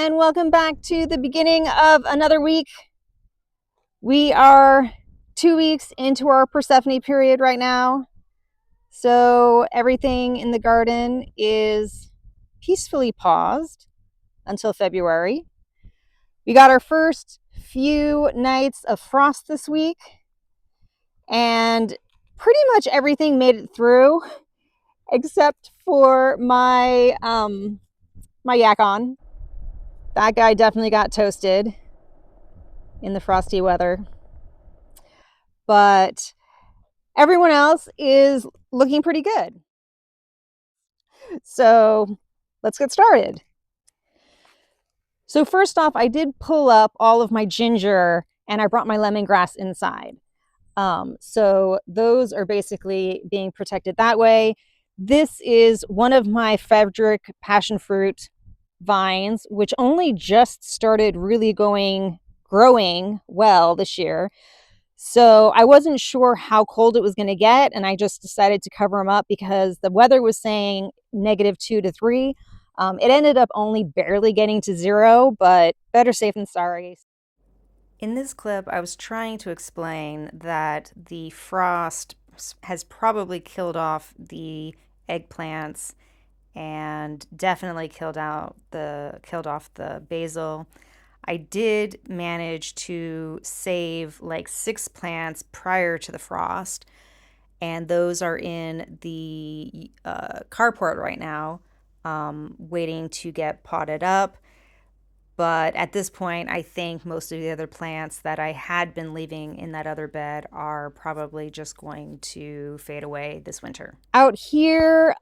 and welcome back to the beginning of another week. We are 2 weeks into our Persephone period right now. So everything in the garden is peacefully paused until February. We got our first few nights of frost this week, and pretty much everything made it through except for my yacon. That guy definitely got toasted in the frosty weather. But everyone else is looking pretty good. So let's get started. So first off, I did pull up all of my ginger and I brought my lemongrass inside. So those are basically being protected that way. This is one of my Frederick passion fruit vines, which only just started really growing well this year. So I wasn't sure how cold it was going to get, and I just decided to cover them up because the weather was saying -2 to 3. It ended up only barely getting to 0, but better safe than sorry. In this clip, I was trying to explain that the frost has probably killed off the eggplants and definitely killed off the basil. I did manage to save like 6 plants prior to the frost, and those are in the carport right now, waiting to get potted up. But at this point, I think most of the other plants that I had been leaving in that other bed are probably just going to fade away this winter. Out here,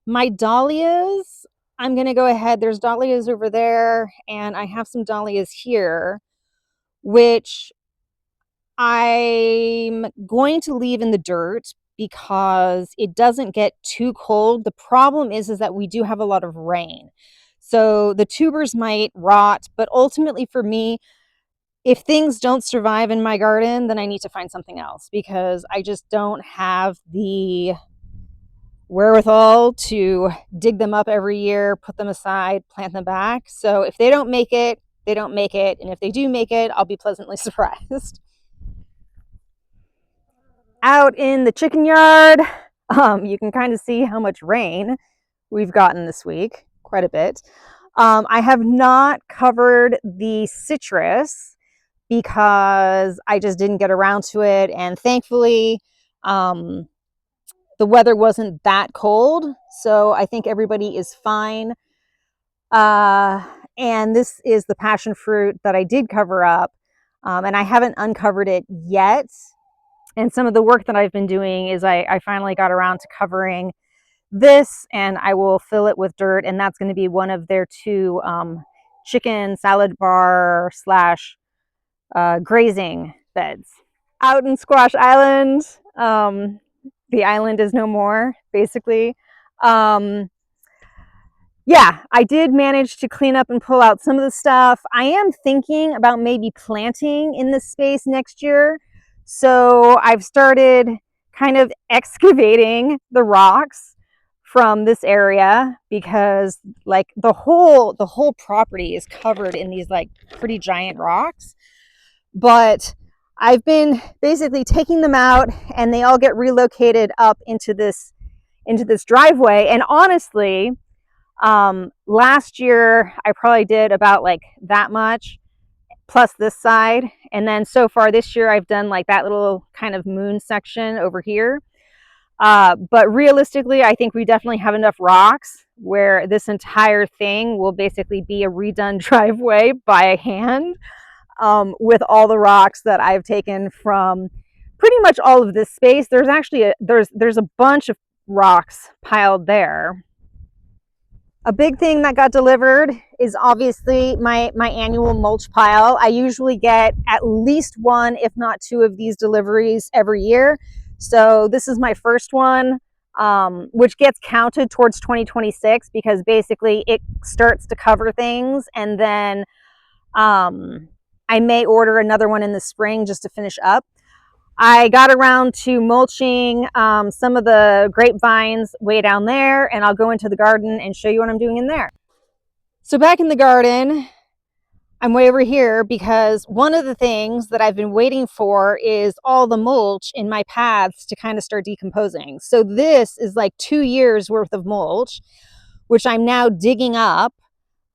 my dahlias, I'm going to go ahead. There's dahlias over there, and I have some dahlias here, which I'm going to leave in the dirt because it doesn't get too cold. The problem is that we do have a lot of rain. So the tubers might rot, but ultimately for me, if things don't survive in my garden, then I need to find something else because I just don't have the wherewithal to dig them up every year, put them aside, plant them back. So if they don't make it, they don't make it. And if they do make it, I'll be pleasantly surprised. Out in the chicken yard, you can kind of see how much rain we've gotten this week, quite a bit. I have not covered the citrus because I just didn't get around to it. And thankfully, the weather wasn't that cold. So I think everybody is fine. And this is the passion fruit that I did cover up. And I haven't uncovered it yet. And some of the work that I've been doing is I finally got around to covering this, and I will fill it with dirt, and that's going to be one of their 2 chicken salad bar / grazing beds. Out in Squash Island, the island is no more, basically. Yeah, I did manage to clean up and pull out some of the stuff. I am thinking about maybe planting in this space next year. So I've started kind of excavating the rocks from this area because like the whole property is covered in these like pretty giant rocks. But I've been basically taking them out and they all get relocated up into this driveway. And honestly, last year I probably did about like that much plus this side, and then so far this year I've done like that little kind of moon section over here, but realistically I think we definitely have enough rocks where this entire thing will basically be a redone driveway by hand, with all the rocks that I've taken from pretty much all of this space. There's actually there's a bunch of rocks piled there. A big thing that got delivered is obviously my annual mulch pile. I usually get at least 1, if not 2 of these deliveries every year. So this is my first one, which gets counted towards 2026 because basically it starts to cover things. And then I may order another one in the spring just to finish up. I got around to mulching some of the grapevines way down there, and I'll go into the garden and show you what I'm doing in there. So back in the garden, I'm way over here because one of the things that I've been waiting for is all the mulch in my paths to kind of start decomposing. So this is like 2 years worth of mulch, which I'm now digging up.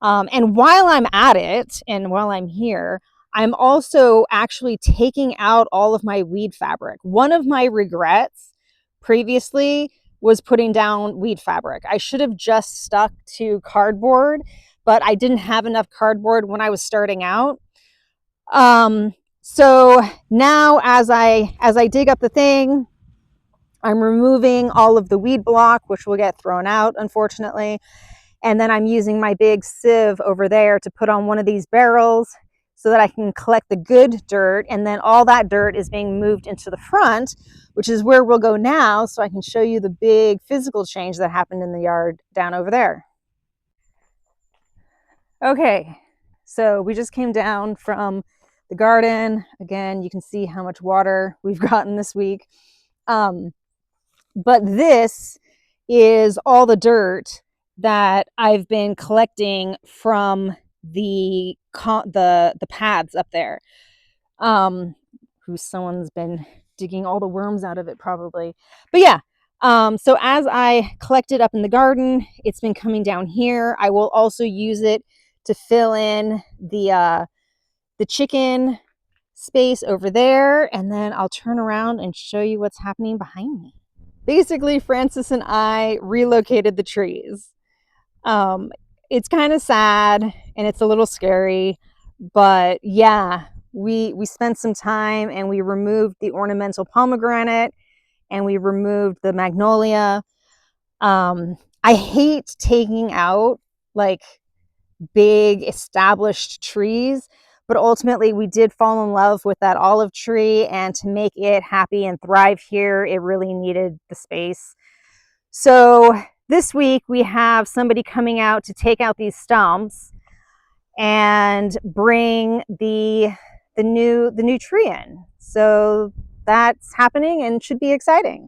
And while I'm at it and while I'm here, I'm also actually taking out all of my weed fabric. One of my regrets previously was putting down weed fabric. I should have just stuck to cardboard, but I didn't have enough cardboard when I was starting out. So now as I dig up the thing, I'm removing all of the weed block, which will get thrown out, unfortunately. And then I'm using my big sieve over there to put on one of these barrels so that I can collect the good dirt. And then all that dirt is being moved into the front, which is where we'll go now, so I can show you the big physical change that happened in the yard down over there. Okay, so we just came down from the garden. Again, you can see how much water we've gotten this week. But this is all the dirt that I've been collecting from the paths up there. Who someone's been digging all the worms out of it probably. But yeah, so as I collect it up in the garden, it's been coming down here. I will also use it to fill in the chicken space over there, and then I'll turn around and show you what's happening behind me. Basically, Francis and I relocated the trees. It's kind of sad and it's a little scary, but yeah, we spent some time and we removed the ornamental pomegranate and we removed the magnolia. I hate taking out like big established trees, but ultimately we did fall in love with that olive tree, and to make it happy and thrive here, it really needed the space. So this week we have somebody coming out to take out these stumps and bring the new tree in. So that's happening and should be exciting.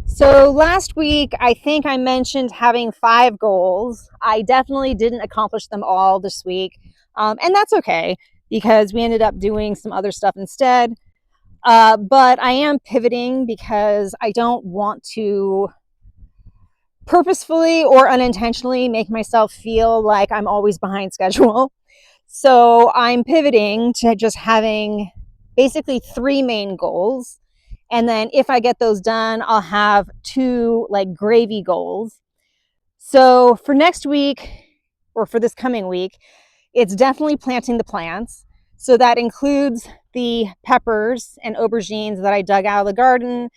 So last week, I think I mentioned having 5 goals. I definitely didn't accomplish them all this week. And that's okay because we ended up doing some other stuff instead. But I am pivoting because I don't want to purposefully or unintentionally make myself feel like I'm always behind schedule. So I'm pivoting to just having basically 3 main goals. And then if I get those done, I'll have 2 like gravy goals. So for next week, or for this coming week, it's definitely planting the plants. So that includes the peppers and aubergines that I dug out of the garden.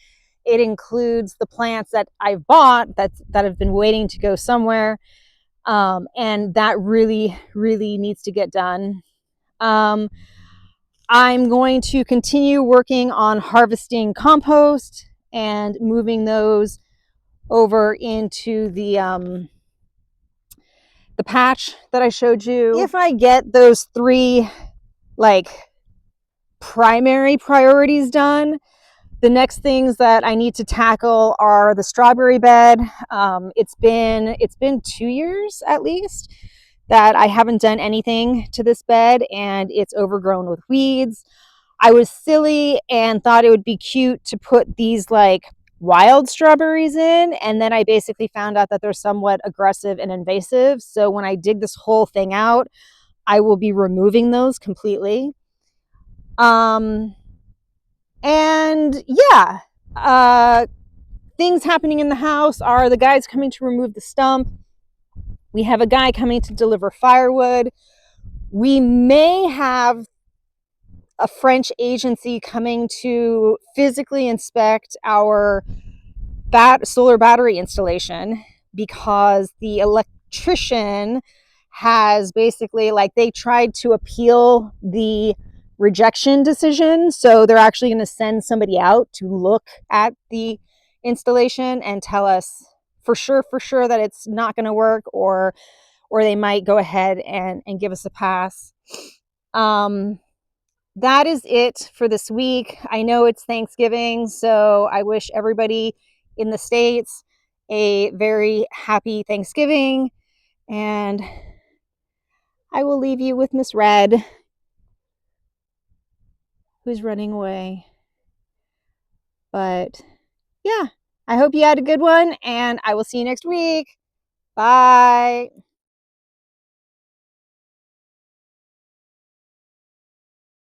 It includes the plants that I've bought that have been waiting to go somewhere. And that really, really needs to get done. I'm going to continue working on harvesting compost and moving those over into the patch that I showed you. If I get those 3 like primary priorities done, the next things that I need to tackle are the strawberry bed. It's been 2 years at least that I haven't done anything to this bed, and it's overgrown with weeds. I was silly and thought it would be cute to put these like wild strawberries in, and then I basically found out that they're somewhat aggressive and invasive. So when I dig this whole thing out, I will be removing those completely. And yeah, things happening in the house are the guys coming to remove the stump. We have a guy coming to deliver firewood. We may have a French agency coming to physically inspect our solar battery installation, because the electrician has basically, like, they tried to appeal the rejection decision. So they're actually going to send somebody out to look at the installation and tell us for sure that it's not going to work, or they might go ahead and give us a pass. That is it for this week. I know it's Thanksgiving, so I wish everybody in the States a very happy Thanksgiving. And I will leave you with Miss Red, who's running away. But yeah, I hope you had a good one, and I will see you next week. Bye.